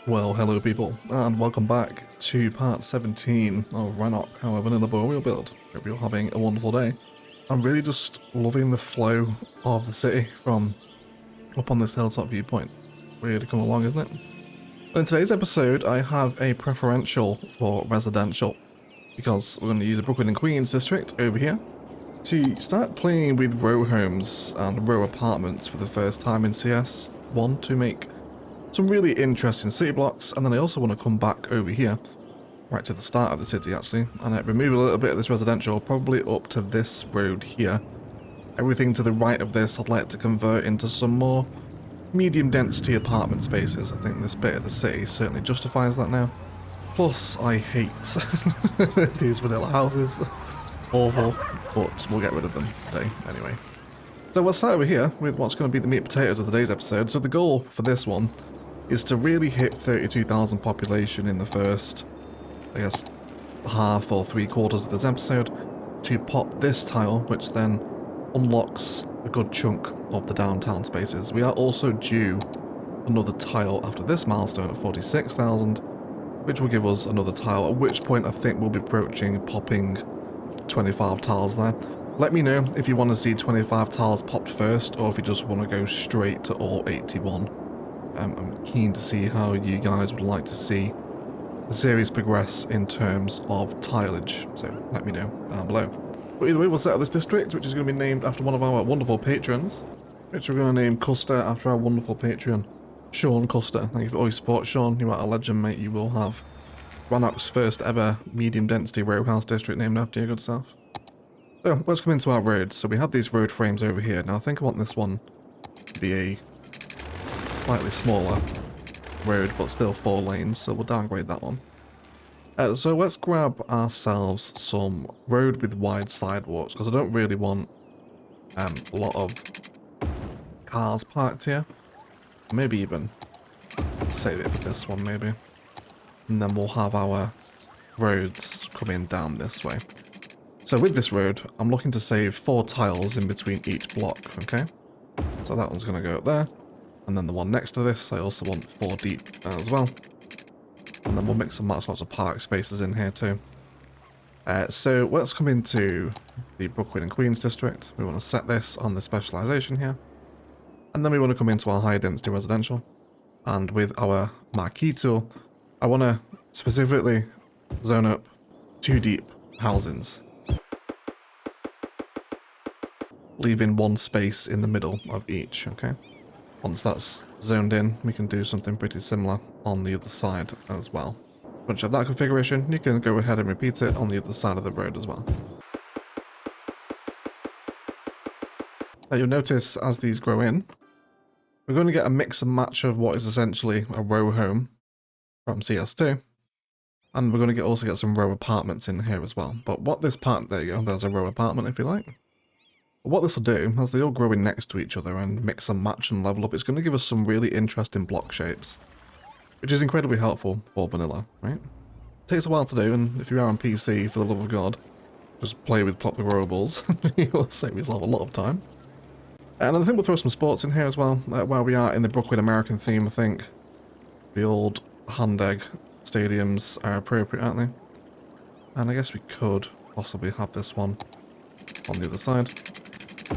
Well, hello people, and welcome back to part 17 of Rannoch, our vanilla Boreal build. Hope you're having a wonderful day. I'm really just loving the flow of the city from up on this hilltop viewpoint. Really coming along, isn't it? In today's episode, I have a preferential for residential, because we're going to use a Brooklyn and Queens district over here to start playing with row homes and row apartments for the first time in CS1 to make some really interesting city blocks. And then I also want to come back over here, right to the start of the city actually, and remove a little bit of this residential, probably up to this road here. Everything to the right of this I'd like to convert into some more medium density apartment spaces. I think this bit of the city certainly justifies that now. Plus, I hate these vanilla houses. Awful, but we'll get rid of them today anyway. So we'll start over here with what's going to be the meat and potatoes of today's episode. So the goal for this one is to really hit 32,000 population in the first, I guess, half or 3/4 of this episode, to pop this tile, which then unlocks a good chunk of the downtown spaces. We are also due another tile after this milestone at 46,000, which will give us another tile, at which point I think we'll be approaching popping 25 tiles there. Let me know if you want to see 25 tiles popped first, or if you just want to go straight to all 81. I'm keen to see how you guys would like to see the series progress in terms of tileage, so let me know down below. But either way, we'll set up this district, which is going to be named after one of our wonderful patrons, which we're going to name Custer after our wonderful patron, Sean Custer. Thank you for all your support, Sean. You are a legend, mate. You will have Rannoch's first ever medium density row house district named after your good self. So let's come into our roads. So we have these road frames over here. Now I think I want this one to be a slightly smaller road, but still 4 lanes, so we'll downgrade that one. So let's grab ourselves some road with wide sidewalks, because I don't really want a lot of cars parked here. Maybe even save it for this one, maybe. And then we'll have our roads coming down this way. So with this road, I'm looking to save 4 tiles in between each block, okay? So that one's going to go up there. And then the one next to this, I also want 4 deep as well. And then we'll mix and match lots of park spaces in here too. So let's come into the Brooklyn and Queens district. We want to set this on the specialization here. And then we want to come into our high density residential. And with our marquee tool, I want to specifically zone up 2 deep housings, leaving 1 space in the middle of each, okay? Once that's zoned in, we can do something pretty similar on the other side as well. Once you have that configuration, you can go ahead and repeat it on the other side of the road as well. Now you'll notice as these grow in, we're going to get a mix and match of what is essentially a row home from CS2. And we're going to also get some row apartments in here as well. But what this part, there you go, there's a row apartment if you like. What this will do, as they all grow in next to each other and mix and match and level up, it's going to give us some really interesting block shapes, which is incredibly helpful for vanilla, right? It takes a while to do, and if you are on PC, for the love of God, just play with Plop the Rowables. You'll save yourself a lot of time. And I think we'll throw some sports in here as well, while we are in the Brooklyn American theme. I think the old hand egg stadiums are appropriate, aren't they? And I guess we could possibly have this one on the other side.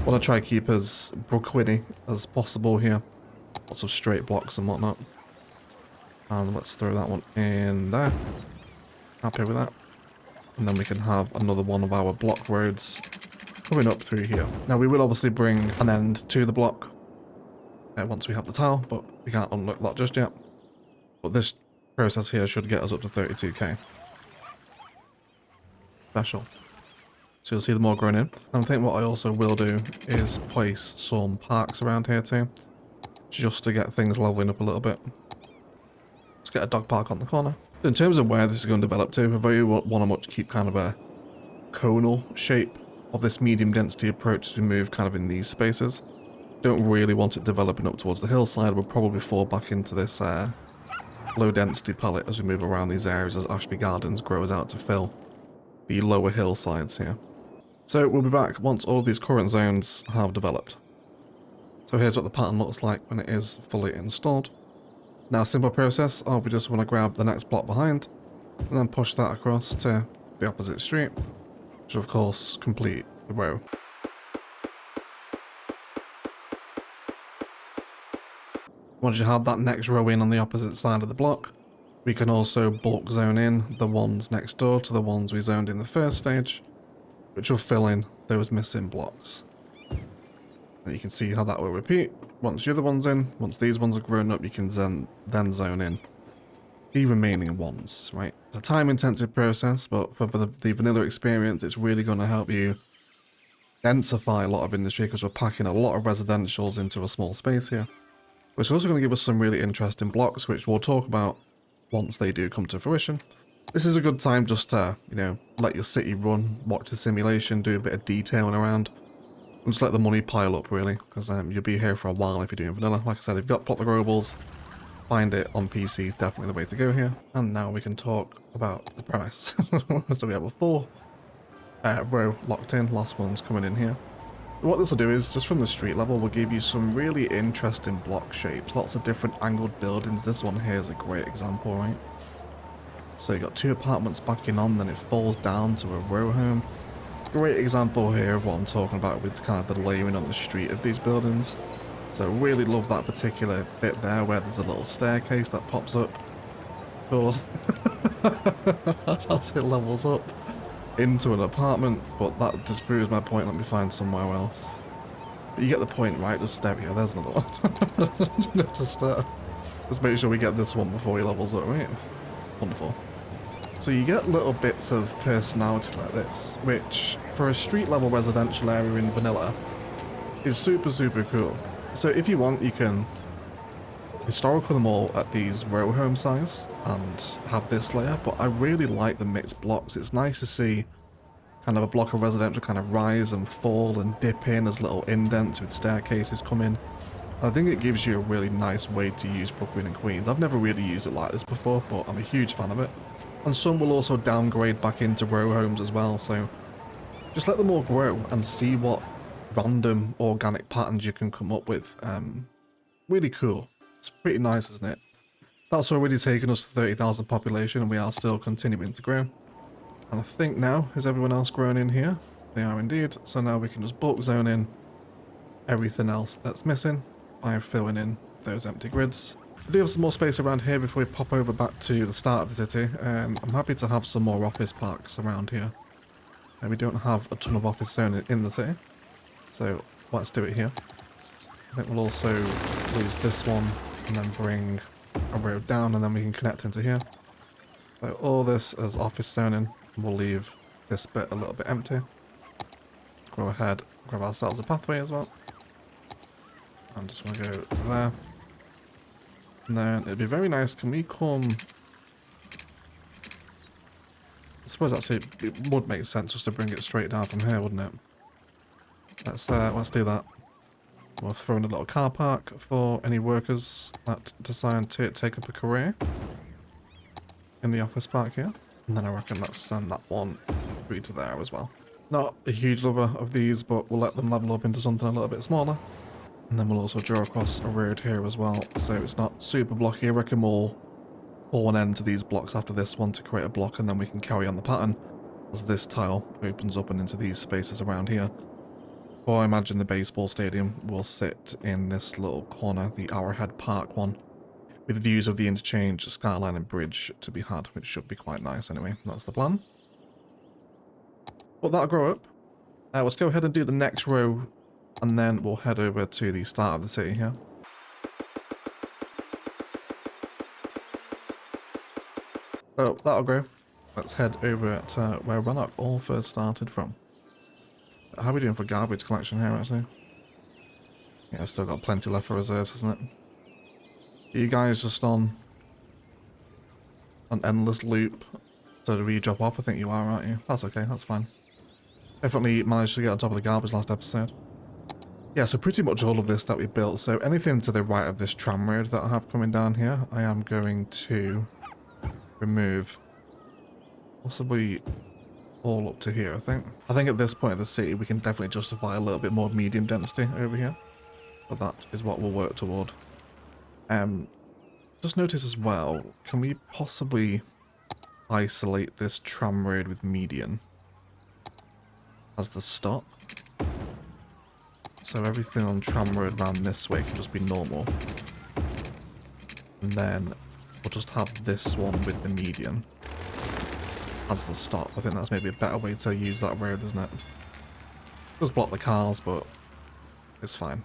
Want to try keep as Brooklyn-y as possible here. Lots of straight blocks and whatnot. And let's throw that one in there. Happy with that. And then we can have another one of our block roads coming up through here. Now we will obviously bring an end to the block once we have the tile, but we can't unlock that just yet. But this process here should get us up to 32k. Special. So you'll see them all growing in. And I think what I also will do is place some parks around here too, just to get things leveling up a little bit. Let's get a dog park on the corner. In terms of where this is going to develop to, I very want to much keep kind of a conal shape of this medium density approach as we move kind of in these spaces. Don't really want it developing up towards the hillside. We'll probably fall back into this low density palette as we move around these areas as Ashby Gardens grows out to fill the lower hillsides here. So we'll be back once all of these current zones have developed. So here's what the pattern looks like when it is fully installed. Now, simple process, we just want to grab the next block behind and then push that across to the opposite street, which of course complete the row. Once you have that next row in on the opposite side of the block, we can also bulk zone in the ones next door to the ones we zoned in the first stage, which will fill in those missing blocks. And you can see how that will repeat. Once the other one's in, once these ones are grown up, you can then zone in the remaining ones, right? It's a time-intensive process, but for the vanilla experience, it's really going to help you densify a lot of industry because we're packing a lot of residentials into a small space here. Which is also going to give us some really interesting blocks, which we'll talk about once they do come to fruition. This is a good time just to, you know, let your city run, watch the simulation, do a bit of detailing around, and just let the money pile up, really, because you'll be here for a while if you're doing vanilla. Like I said, if you've got Plot the Globals, find it on PC is definitely the way to go here. And now we can talk about the premise. So we have a full row locked in, last one's coming in here. What this will do is, just from the street level, will give you some really interesting block shapes. Lots of different angled buildings. This one here is a great example, right? So you got two apartments backing on, then it falls down to a row home. Great example here of what I'm talking about with kind of the layering on the street of these buildings. So really love that particular bit there where there's a little staircase that pops up. Of course, that's how it levels up into an apartment, but that disproves my point. Let me find somewhere else. But you get the point, right? Just there we go, there's another one. Just make sure we get this one before he levels up, right? Wonderful. So you get little bits of personality like this, which for a street level residential area in vanilla is super, super cool. So if you want, you can historical them all at these row home size and have this layer, but I really like the mixed blocks. It's nice to see kind of a block of residential kind of rise and fall and dip in as little indents with staircases come in. I think it gives you a really nice way to use Brooklyn and Queens. I've never really used it like this before, but I'm a huge fan of it. And some will also downgrade back into row homes as well, so just let them all grow and see what random organic patterns you can come up with. Really cool. It's pretty nice, isn't it? That's already taken us to 30,000 population, and we are still continuing to grow. And I think now, is everyone else grown in here? They are indeed. So now we can just bulk zone in everything else that's missing by filling in those empty grids. We do have some more space around here before we pop over back to the start of the city. I'm happy to have some more office parks around here. We don't have a ton of office zone in the city, so let's do it here. I think we'll also lose this one and then bring a road down, and then we can connect into here. So all this as office zoning. We'll leave this bit a little bit empty. Go ahead, grab ourselves a pathway as well. I'm just going to go to there. And then it'd be very nice. Can we come... I suppose actually it would make sense just to bring it straight down from here, wouldn't it? Let's do that. We'll throw in a little car park for any workers that decide to take up a career in the office park here. And then I reckon let's send that one through to there as well. Not a huge lover of these, but we'll let them level up into something a little bit smaller. And then we'll also draw across a road here as well, so it's not super blocky. I reckon we'll pull an end to these blocks after this one to create a block, and then we can carry on the pattern as this tile opens up and into these spaces around here. Or I imagine the baseball stadium will sit in this little corner, the Arrowhead Park one, with views of the interchange, skyline and bridge to be had, which should be quite nice anyway. That's the plan. But that'll grow up. Let's go ahead and do the next row, and then we'll head over to the start of the city here. So that'll grow. Let's head over to where Rannoch all first started from. How are we doing for garbage collection here, actually? Yeah, still got plenty left for reserves, isn't it? Are you guys just on an endless loop to re-drop off? I think you are, aren't you? That's okay, that's fine. Definitely managed to get on top of the garbage last episode. Yeah, so pretty much all of this that we built. So anything to the right of this tram road that I have coming down here, I am going to remove. Possibly all up to here, I think. I think at this point of the city, we can definitely justify a little bit more medium density over here. But that is what we'll work toward. Just notice as well, can we possibly isolate this tram road with median as the stop? So everything on tram road around this way can just be normal. And then we'll just have this one with the median as the stop. I think that's maybe a better way to use that road, isn't it? Just block the cars, but it's fine.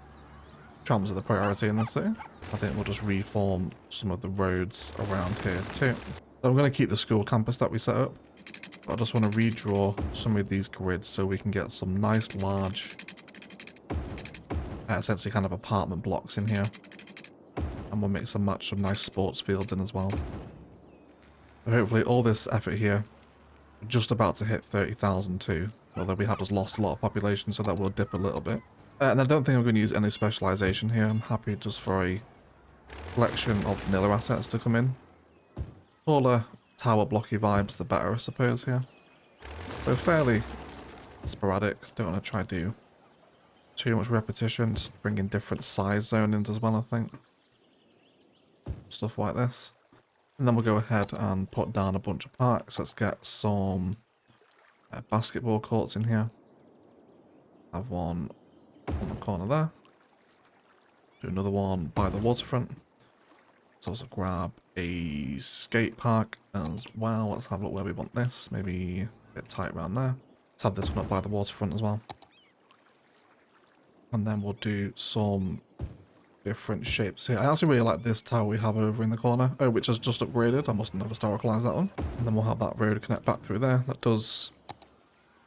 Trams are the priority in this city. I think we'll just reform some of the roads around here too. So I'm going to keep the school campus that we set up. But I just want to redraw some of these grids so we can get some nice large, essentially kind of apartment blocks in here. And we'll mix and match some nice sports fields in as well. So hopefully all this effort here, we're just about to hit 30,000 too. Although we have just lost a lot of population, so that will dip a little bit. And I don't think I'm going to use any specialization here. I'm happy just for a collection of vanilla assets to come in. Taller tower blocky vibes, the better, I suppose, here. So fairly sporadic. Don't want to try to do too much repetition. Just bring in different size zonings as well, I think. Stuff like this. And then we'll go ahead and put down a bunch of parks. Let's get some basketball courts in here. Have one on the corner there. Do another one by the waterfront. Let's also grab a skate park as well. Let's have a look where we want this. Maybe a bit tight around there. Let's have this one up by the waterfront as well. And then we'll do some different shapes here. I actually really like this tower we have over in the corner. Oh, which has just upgraded. I mustn't have historicalized that one. And then we'll have that road connect back through there. That does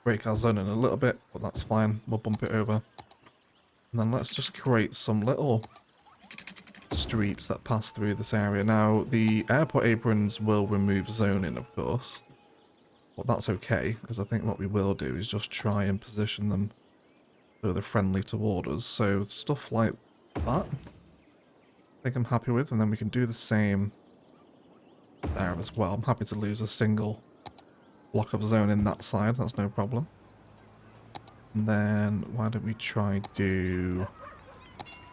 break our zone in a little bit, but that's fine. We'll bump it over. And then let's just create some little streets that pass through this area. Now, the airport aprons will remove zoning, of course. But that's okay, because I think what we will do is just try and position them so they're friendly toward us. So stuff like that, I think I'm happy with. And then we can do the same there as well. I'm happy to lose a single block of zone in that side. That's no problem. And then why don't we try do...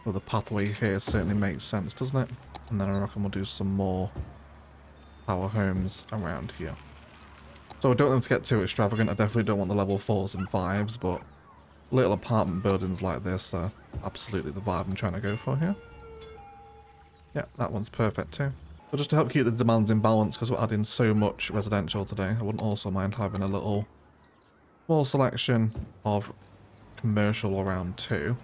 Well, the pathway here certainly makes sense, doesn't it? And then I reckon we'll do some more power homes around here. So I don't want them to get too extravagant. I definitely don't want the level 4s and 5s, but little apartment buildings like this are absolutely the vibe I'm trying to go for here. Yeah, that one's perfect too. But just to help keep the demands in balance, because we're adding so much residential today, I wouldn't also mind having a little small selection of commercial around too.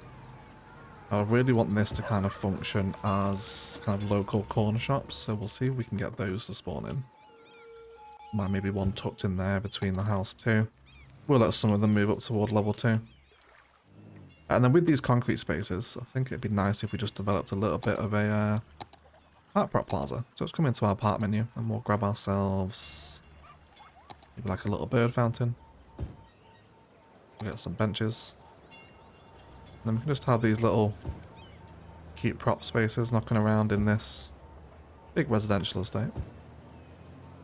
I really want this to kind of function as kind of local corner shops, so we'll see if we can get those to spawn in. Might maybe one tucked in there between the house too. We'll let some of them move up toward level 2. And then with these concrete spaces, I think it'd be nice if we just developed a little bit of a art prop plaza. So let's come into our part menu and we'll grab ourselves maybe like a little bird fountain. We'll get some benches. And then we can just have these little cute prop spaces knocking around in this big residential estate.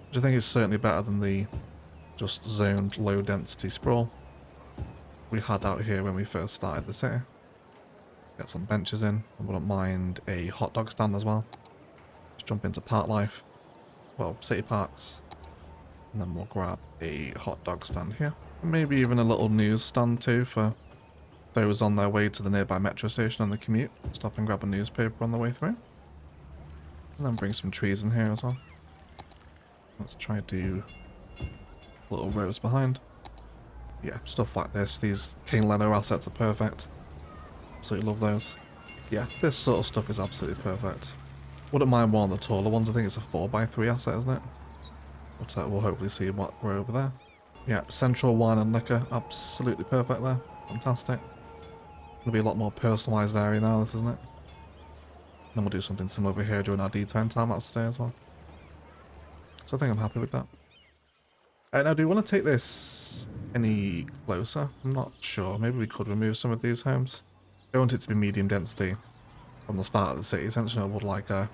Which I think is certainly better than the just zoned low density sprawl we had out here when we first started the city. Get some benches in, and wouldn't mind a hot dog stand as well. Just jump into park life, well, city parks, and then we'll grab a hot dog stand here. And maybe even a little news stand too for those on their way to the nearby metro station on the commute. Stop and grab a newspaper on the way through. And then bring some trees in here as well. Let's try to do little rows behind. Yeah, stuff like this. These King Leno assets are perfect. Absolutely love those. Yeah, this sort of stuff is absolutely perfect. Wouldn't mind one of the taller ones. I think it's a 4x3 asset, isn't it? But we'll hopefully see what we're over there. Yeah, central wine and liquor. Absolutely perfect there. Fantastic. Gonna be a lot more personalised area now, this, isn't it? Then we'll do something similar over here during our D10 time-lapse today as well. So I think I'm happy with that. Now, do we want to take this any closer? I'm not sure. Maybe we could remove some of these homes. I want it to be medium density from the start of the city. Essentially, I would like a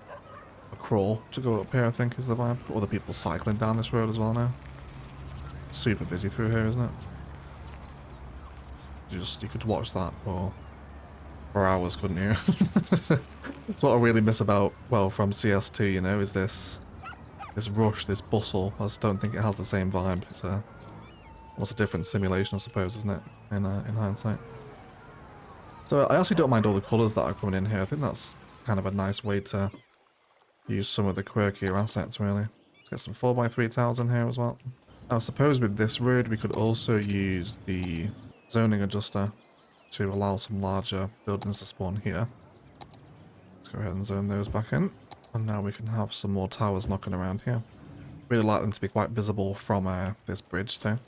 crawl to go up here, I think, is the vibe. Other people cycling down this road as well now. Super busy through here, isn't it? You could watch that for for hours, couldn't you? That's what I really miss about, well, from CS2, you know, is this rush, this bustle. I just don't think it has the same vibe. It's what's a different simulation, I suppose, isn't it? In hindsight. So I actually don't mind all the colours that are coming in here. I think that's kind of a nice way to use some of the quirkier assets, really. Let's get some 4x3 tiles in here as well. I suppose with this road we could also use the zoning adjuster to allow some larger buildings to spawn here. Let's go ahead and zone those back in. And now we can have some more towers knocking around here. Really like them to be quite visible from this bridge too.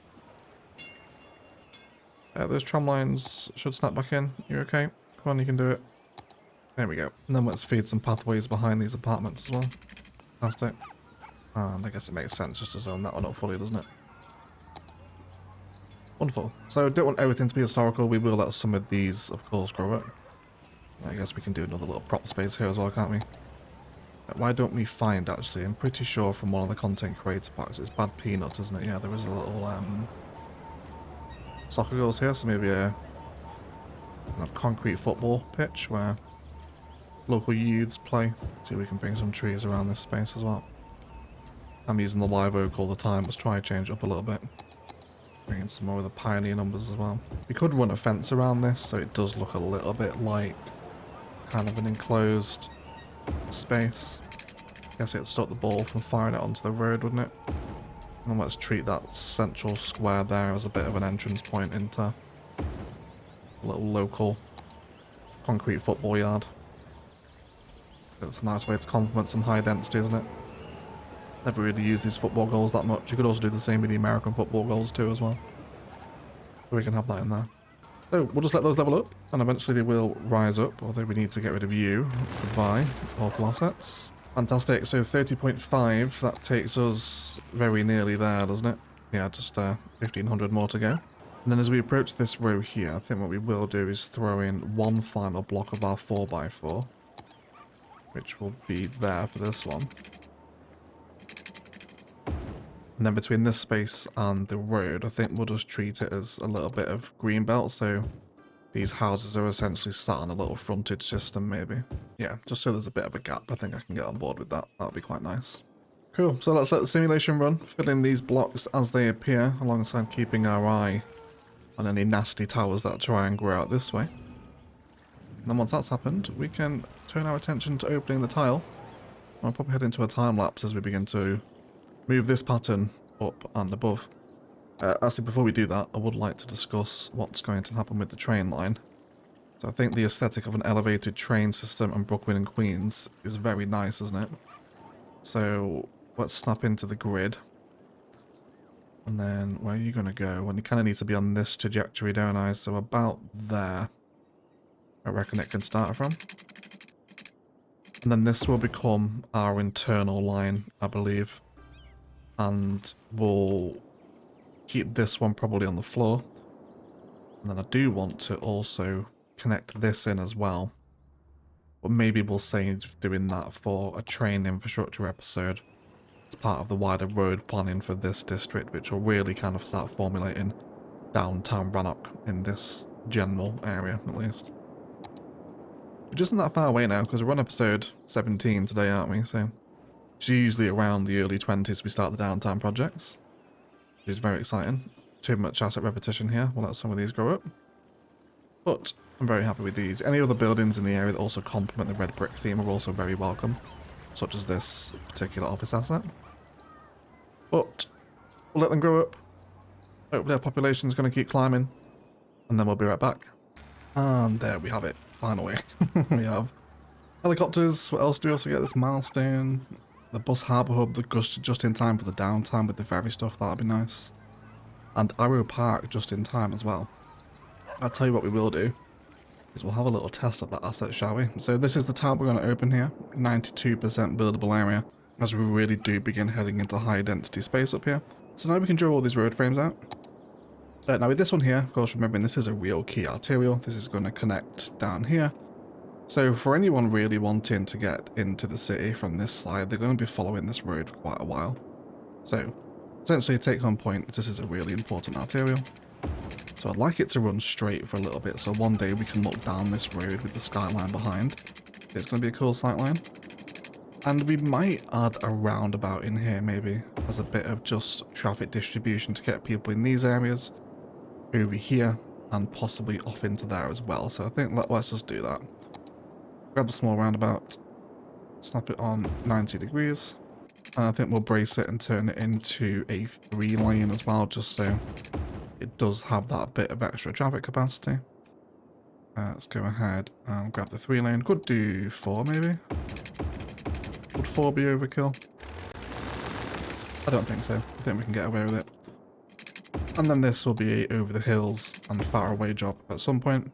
Those tram lines should snap back in. You okay? Come on, you can do it. There we go. And then let's feed some pathways behind these apartments as well. Fantastic. And I guess it makes sense just to zone that one up fully, doesn't it? Wonderful. So don't want everything to be historical. We will let some of these, of course, grow up. I guess we can do another little prop space here as well, can't we? Why don't we find, actually, I'm pretty sure from one of the content creator packs, it's Bad Peanuts, isn't it? Yeah, there is a little soccer goals here, so maybe a kind of concrete football pitch where local youths play. See if we can bring some trees around this space as well. I'm using the live oak all the time. Let's try and change it up a little bit. Bring in some more of the pioneer numbers as well. We could run a fence around this so it does look a little bit like kind of an enclosed space. I guess it'd stop the ball from firing it onto the road, wouldn't it? And let's treat that central square there as a bit of an entrance point into a little local concrete football yard. It's a nice way to complement some high density, isn't it? Never really use these football goals that much. You could also do the same with the American football goals too as well. So we can have that in there. So we'll just let those level up and eventually they will rise up, although we need to get rid of you. Goodbye, local assets. Fantastic, so 30.5, that takes us very nearly there, doesn't it? Yeah, just 1,500 more to go. And then as we approach this row here, I think what we will do is throw in one final block of our 4x4, which will be there for this one. And then between this space and the road, I think we'll just treat it as a little bit of green belt, so these houses are essentially sat on a little frontage system, maybe. Yeah, just so there's a bit of a gap. I think I can get on board with that. That'll be quite nice. Cool, so let's let the simulation run, fill in these blocks as they appear, alongside keeping our eye on any nasty towers that try and grow out this way. And then once that's happened, we can turn our attention to opening the tile. I'll probably head into a time-lapse as we begin to move this pattern up and above. Actually, before we do that, I would like to discuss what's going to happen with the train line. So I think the aesthetic of an elevated train system on Brooklyn and Queens is very nice, isn't it? So let's snap into the grid. And then where are you going to go? Well, you kind of need to be on this trajectory, don't I? So about there, I reckon it can start from. And then this will become our internal line, I believe. And we'll keep this one probably on the floor. And then I do want to also connect this in as well. But maybe we'll save doing that for a train infrastructure episode. It's part of the wider road planning for this district, which will really kind of start formulating downtown Rannoch in this general area, at least. Which isn't that far away now, because we're on episode 17 today, aren't we? So it's usually around the early 20s we start the downtime projects, which is very exciting. Too much asset repetition here. We'll let some of these grow up. But I'm very happy with these. Any other buildings in the area that also complement the red brick theme are also very welcome, such as this particular office asset. But we'll let them grow up. Hopefully our population is going to keep climbing, and then we'll be right back. And there we have it. Finally, we have helicopters. What else do we also get? This milestone, the bus harbour hub, the just in time for the downtime with the ferry stuff. That'll be nice. And Arrow Park just in time as well. I'll tell you what we will do is we'll have a little test of that asset, shall we? So this is the tab we're going to open here. 92% buildable area, as we really do begin heading into high density space up here. So now we can draw all these road frames out. Now with this one here, of course, remembering this is a real key arterial. This is going to connect down here. So for anyone really wanting to get into the city from this side, they're going to be following this road for quite a while. So essentially, take home point is this is a really important arterial. So I'd like it to run straight for a little bit, so one day we can look down this road with the skyline behind. It's going to be a cool sightline. And we might add a roundabout in here maybe, as a bit of just traffic distribution to get people in these areas, over here, and possibly off into there as well. So I think let's just do that. Grab a small roundabout, snap it on 90 degrees, and I think we'll brace it and turn it into a 3-lane as well, just so it does have that bit of extra traffic capacity. Let's go ahead and grab the 3-lane. Could do 4 maybe. Would 4 be overkill? I don't think so. I think we can get away with it. And then this will be a over the hills and far away job at some point.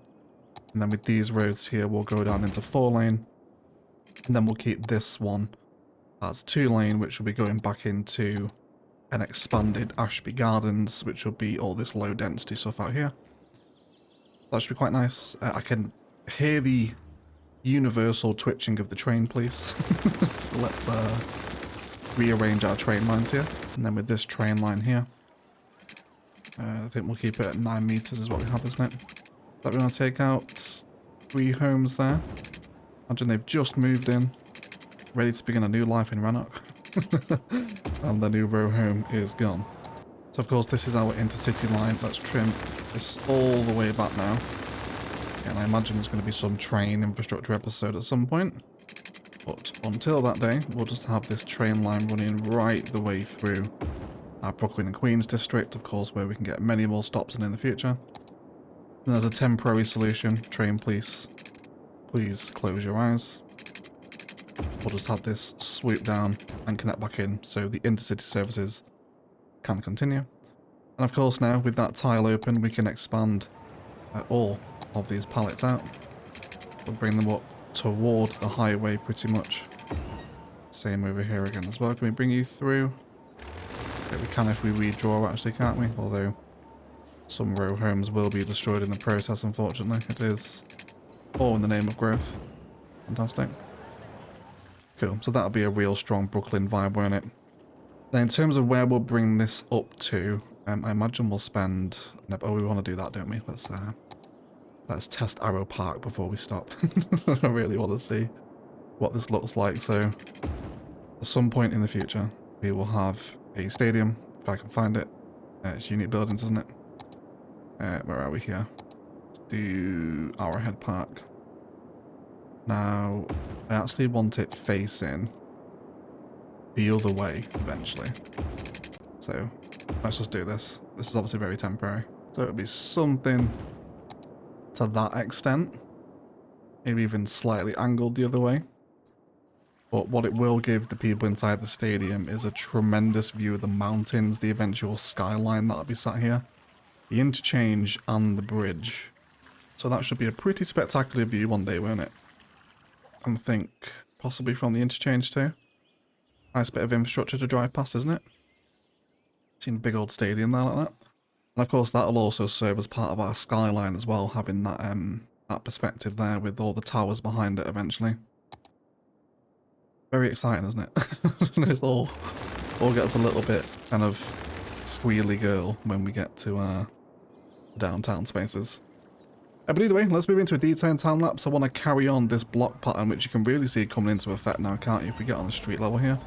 And then with these roads here, we'll go down into 4-lane. And then we'll keep this one as 2-lane, which will be going back into an expanded Ashby Gardens, which will be all this low density stuff out here. That should be quite nice. I can hear the universal twitching of the train police. So let's rearrange our train lines here. And then with this train line here, I think we'll keep it at 9 meters is what we have, isn't it? That we want to take out 3 homes there. Imagine they've just moved in, ready to begin a new life in Rannoch. And the new row home is gone. So of course this is our intercity line. Let's trim this all the way back now. And I imagine there's going to be some train infrastructure episode at some point. But until that day, we'll just have this train line running right the way through our Brooklyn and Queens district, of course, where we can get many more stops in the future. And as a temporary solution, train police, please close your eyes. We'll just have this swoop down and connect back in so the intercity services can continue. And of course now, with that tile open, we can expand all of these pallets out. We'll bring them up toward the highway pretty much. Same over here again as well. Can we bring you through? Yeah, we can if we redraw actually, can't we? Although some row homes will be destroyed in the process, unfortunately. It is all in the name of growth. Fantastic. Cool. So that'll be a real strong Brooklyn vibe, won't it? Then in terms of where we'll bring this up to, I imagine we'll spend... Oh, we want to do that, don't we? Let's test Arrow Park before we stop. I really want to see what this looks like. So at some point in the future, we will have a stadium, if I can find it. It's Unit Buildings, isn't it? Where are we here? Let's do Arrowhead Park. Now, I actually want it facing the other way eventually. So let's just do this. This is obviously very temporary. So it'll be something to that extent. Maybe even slightly angled the other way. But what it will give the people inside the stadium is a tremendous view of the mountains, the eventual skyline that'll be sat here, the interchange and the bridge. So that should be a pretty spectacular view one day, won't it? I think possibly from the interchange too. Nice bit of infrastructure to drive past, isn't it? Seen a big old stadium there like that. And of course that'll also serve as part of our skyline as well, having that that perspective there with all the towers behind it eventually. Very exciting, isn't it? It's all gets a little bit kind of squealy girl when we get to the downtown spaces. But either way, let's move into a detailed time lapse. I want to carry on this block pattern, which you can really see coming into effect now, can't you? If we get on the street level here,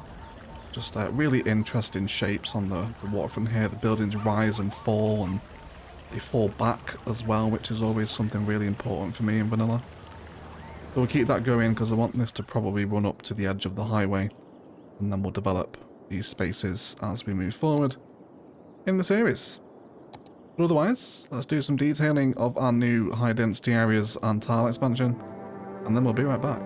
just really interesting shapes on the waterfront here. The buildings rise and fall, and they fall back as well, which is always something really important for me in vanilla. So we'll keep that going because I want this to probably run up to the edge of the highway, and then we'll develop these spaces as we move forward in the series. But otherwise, let's do some detailing of our new high density areas and tile expansion, and then we'll be right back.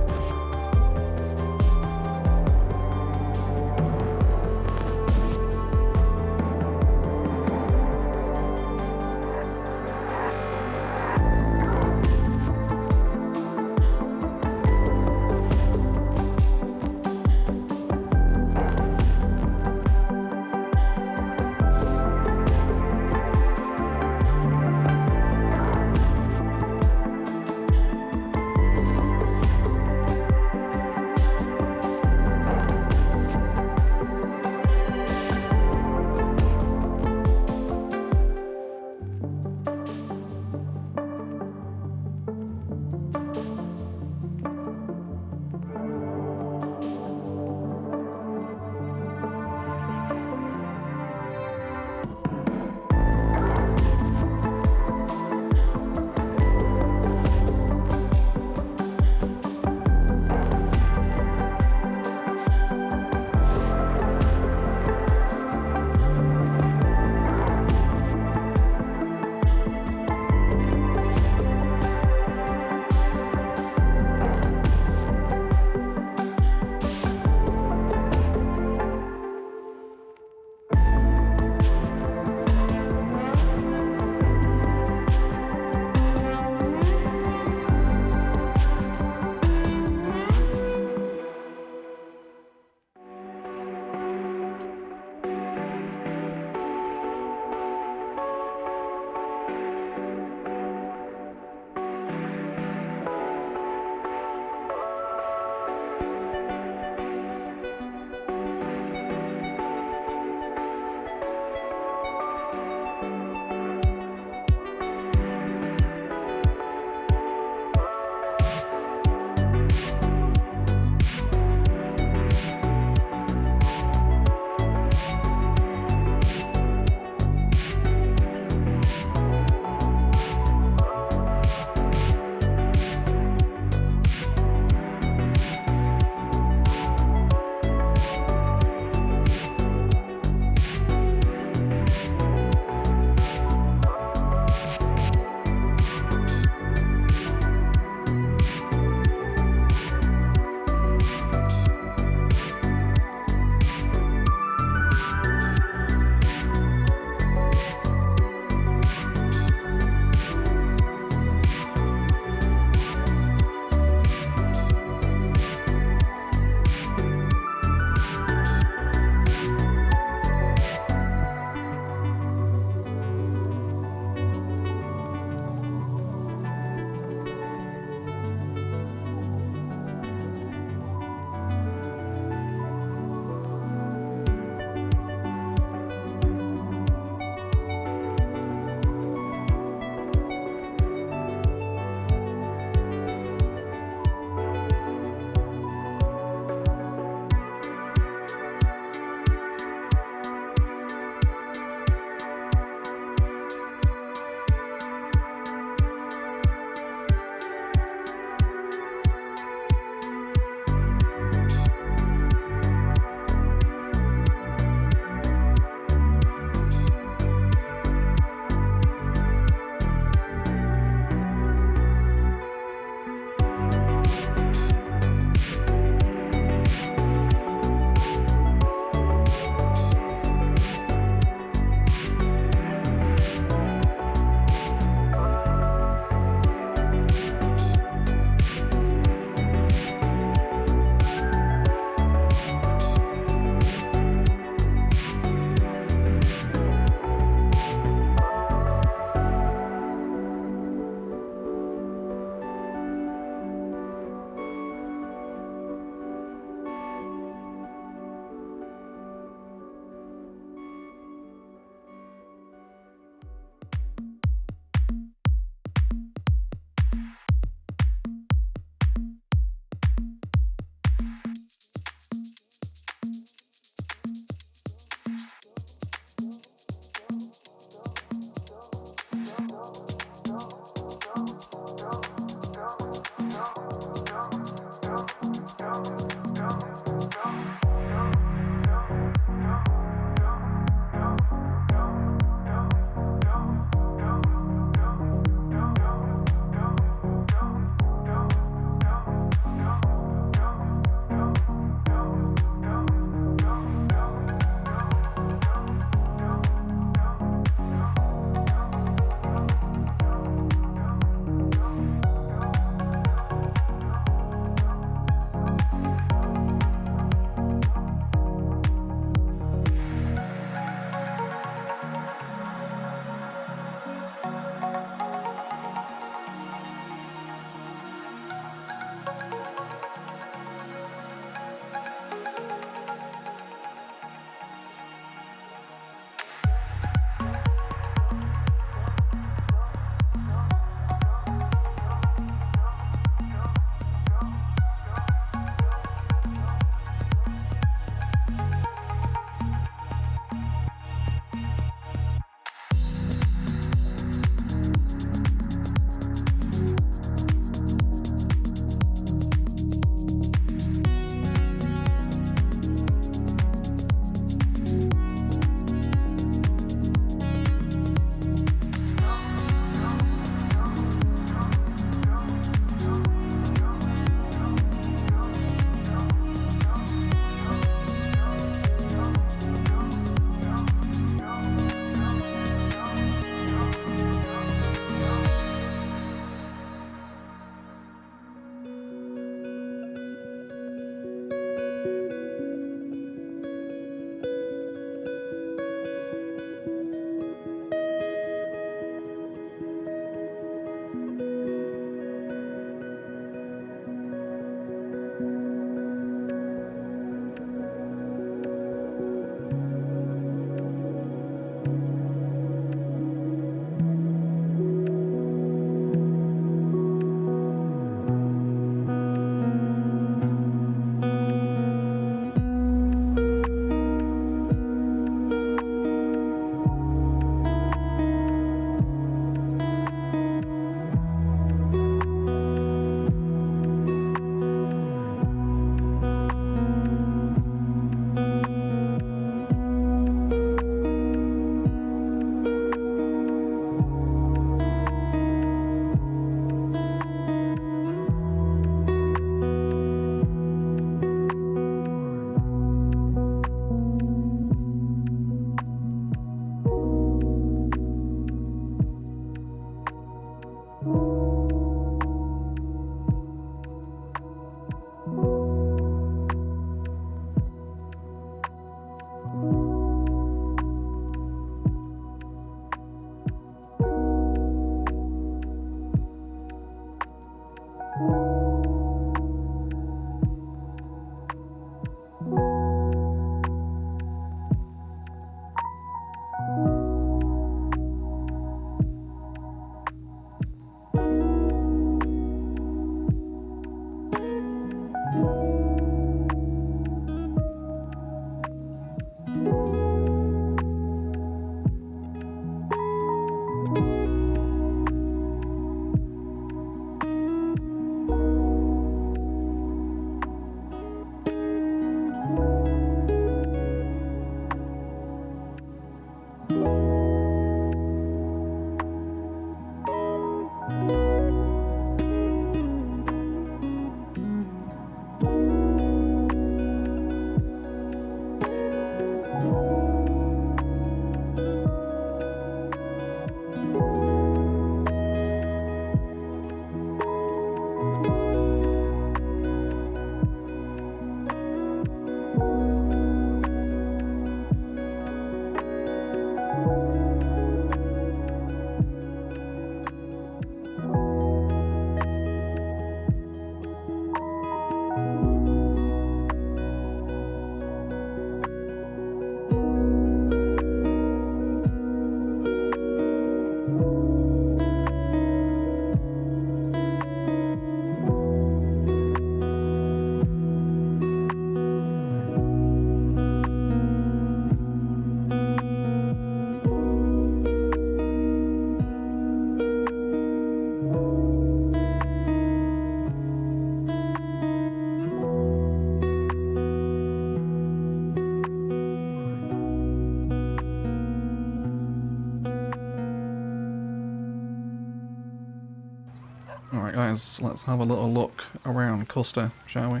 guys, let's have a little look around Custer, shall we?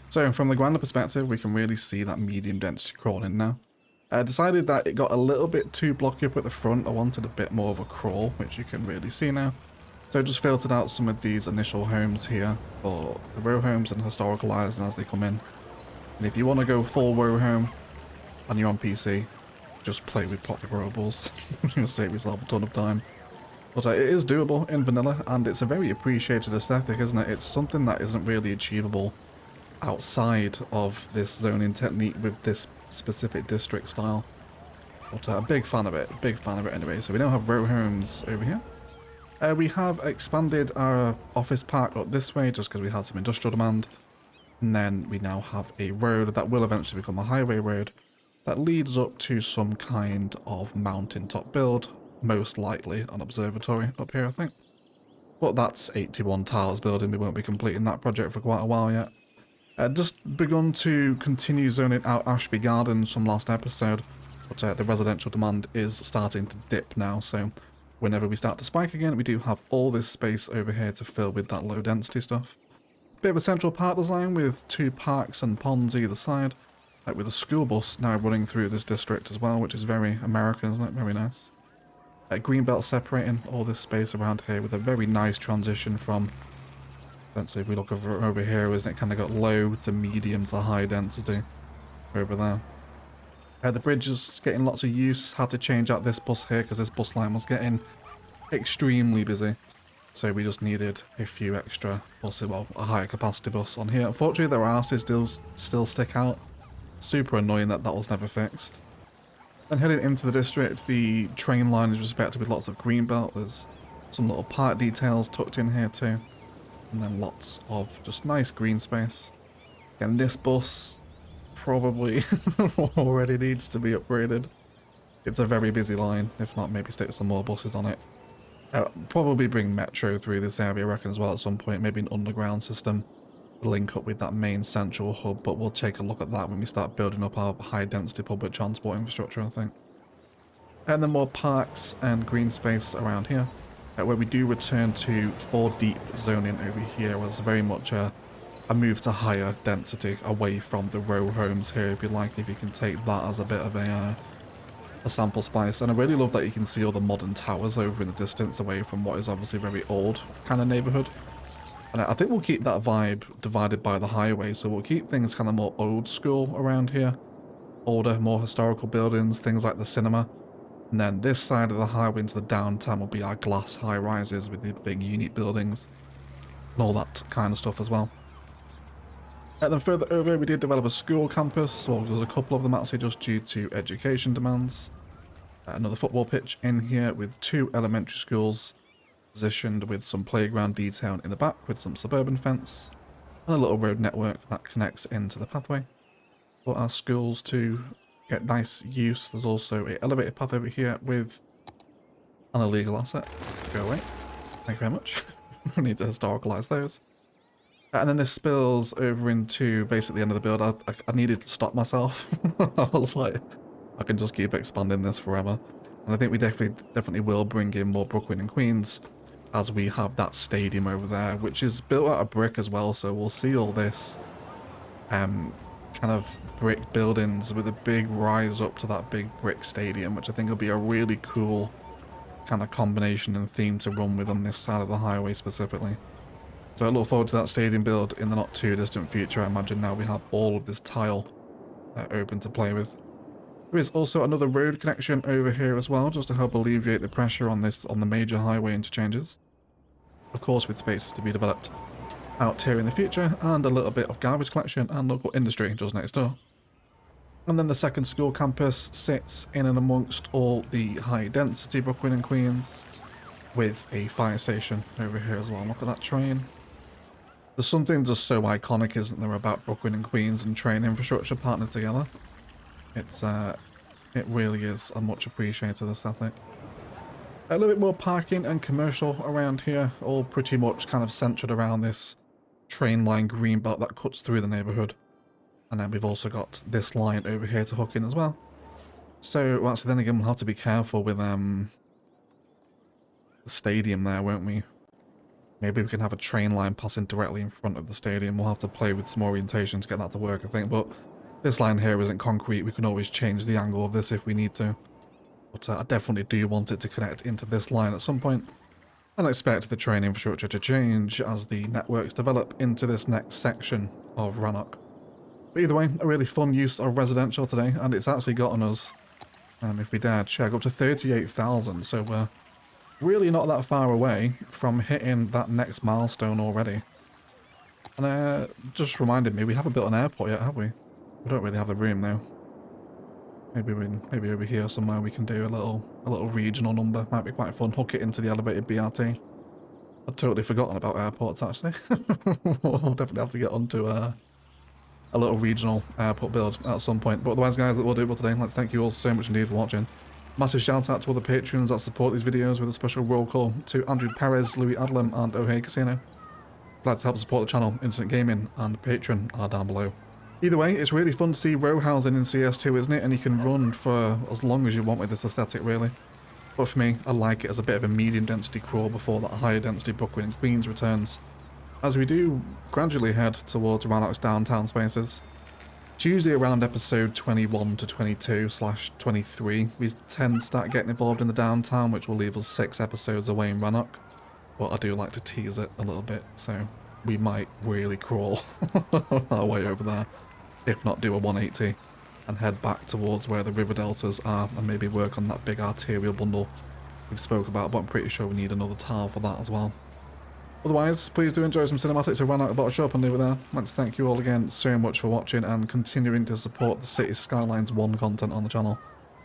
So from the grander perspective, we can really see that medium density crawling now. I decided that it got a little bit too blocky up at the front. I wanted a bit more of a crawl, which you can really see now. So I just filtered out some of these initial homes here for the row homes and historicalized as they come in. And if you want to go full row home and you're on PC, just play with proper growables. You'll save yourself a ton of time. But it is doable in vanilla, and it's a very appreciated aesthetic, isn't it? It's something that isn't really achievable outside of this zoning technique with this specific district style. But a big fan of it, anyway. So we now have row homes over here. We have expanded our office park up this way just because we had some industrial demand. And then we now have a road that will eventually become a highway road that leads up to some kind of mountaintop build, most likely an observatory up here, I think. But that's 81 towers building. We won't be completing that project for quite a while yet. Just begun to continue zoning out Ashby Gardens from last episode, but the residential demand is starting to dip now, so whenever we start to spike again, we do have all this space over here to fill with that low density stuff. Bit of a central park design with 2 parks and ponds either side, with a school bus now running through this district as well, which is very American, isn't it? Very nice. Greenbelt separating all this space around here with a very nice transition from, essentially if we look over here, isn't it kind of got low to medium to high density over there. The bridge is getting lots of use. Had to change out this bus here because this bus line was getting extremely busy. So we just needed a few extra buses, well, a higher capacity bus on here. Unfortunately, their arses still stick out. Super annoying that that was never fixed. And heading into the district, the train line is respected with lots of greenbelt. There's some little park details tucked in here too. And then lots of just nice green space. Again, this bus probably already needs to be upgraded. It's a very busy line. If not, maybe stick some more buses on it. Probably bring metro through this area, I reckon, as well at some point. Maybe an underground system to link up with that main central hub, but we'll take a look at that when we start building up our high density public transport infrastructure, I think. And then more parks and green space around here, where we do return to 4 deep zoning over here. Was very much a move to higher density away from the row homes here, if you like, if you can take that as a bit of a sample spice. And I really love that you can see all the modern towers over in the distance away from what is obviously a very old kind of neighborhood. And I think we'll keep that vibe divided by the highway, so we'll keep things kind of more old school around here. Older, more historical buildings, things like the cinema. And then this side of the highway into the downtown will be our glass high-rises with the big unique buildings and all that kind of stuff as well. And then further over, we did develop a school campus. Well, there's a couple of them actually just due to education demands. Another football pitch in here with 2 elementary schools positioned with some playground detail in the back with some suburban fence and a little road network that connects into the pathway for our schools to get nice use. There's also an elevated path over here with an illegal asset. Go away. Thank you very much. We need to historicalize those. And then this spills over into basically the end of the build. I needed to stop myself. I was like, I can just keep expanding this forever. And I think we definitely will bring in more Brooklyn and Queens as we have that stadium over there, which is built out of brick as well. So we'll see all this kind of brick buildings with a big rise up to that big brick stadium, which I think will be a really cool kind of combination and theme to run with on this side of the highway specifically. So I look forward to that stadium build in the not too distant future. I imagine now we have all of this tile open to play with. There is also another road connection over here as well, just to help alleviate the pressure on the major highway interchanges. Of course, with spaces to be developed out here in the future, and a little bit of garbage collection and local industry just next door. And then the second school campus sits in and amongst all the high density Brooklyn and Queens, with a fire station over here as well. Look at that train. There's something just so iconic, isn't there, about Brooklyn and Queens and train infrastructure partnered together. It really is a much appreciated aesthetic. A little bit more parking and commercial around here, all pretty much kind of centered around this train line green belt that cuts through the neighborhood. And then we've also got this line over here to hook in as well. So, well, actually, then again, we'll have to be careful with the stadium there, won't we? Maybe we can have a train line passing directly in front of the stadium. We'll have to play with some orientation to get that to work, I think. But this line here isn't concrete. We can always change the angle of this if we need to. But I definitely do want it to connect into this line at some point. And I expect the train infrastructure to change as the networks develop into this next section of Rannoch. But either way, a really fun use of residential today, and it's actually gotten us, if we dare check, up to 38,000, so we're really not that far away from hitting that next milestone already. And just reminded me, we haven't built an airport yet, have we? We don't really have the room though. Maybe over here somewhere we can do a little regional number. Might be quite fun. Hook it into the elevated BRT. I'd totally forgotten about airports actually. We'll definitely have to get onto a little regional airport build at some point. But otherwise, guys, that will do it for today. Let's thank you all so much indeed for watching. Massive shout out to all the patrons that support these videos, with a special roll call to Andrew Perez, Louis Adlam, and Oh Hey Casino. Glad to help support the channel. Instant Gaming and Patreon are down below. Either way, it's really fun to see row housing in CS2, isn't it? And you can run for as long as you want with this aesthetic, really. But for me, I like it as a bit of a medium density crawl before that higher density Brooklyn and Queens returns, as we do gradually head towards Rannoch's downtown spaces. It's usually around episode 21 to 22/23. We tend to start getting involved in the downtown, which will leave us 6 episodes away in Rannoch. But I do like to tease it a little bit, so we might really crawl our way over there. If not, do a 180 and head back towards where the river deltas are, and maybe work on that big arterial bundle we spoke about, but I'm pretty sure we need another tile for that as well. Otherwise, please do enjoy some cinematics of Rannoch about shop and leave it there. I'd like to thank you all again so much for watching and continuing to support the City Skylines 1 content on the channel.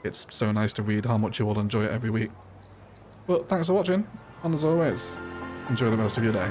It's so nice to read how much you all enjoy it every week. But thanks for watching, and as always, enjoy the rest of your day.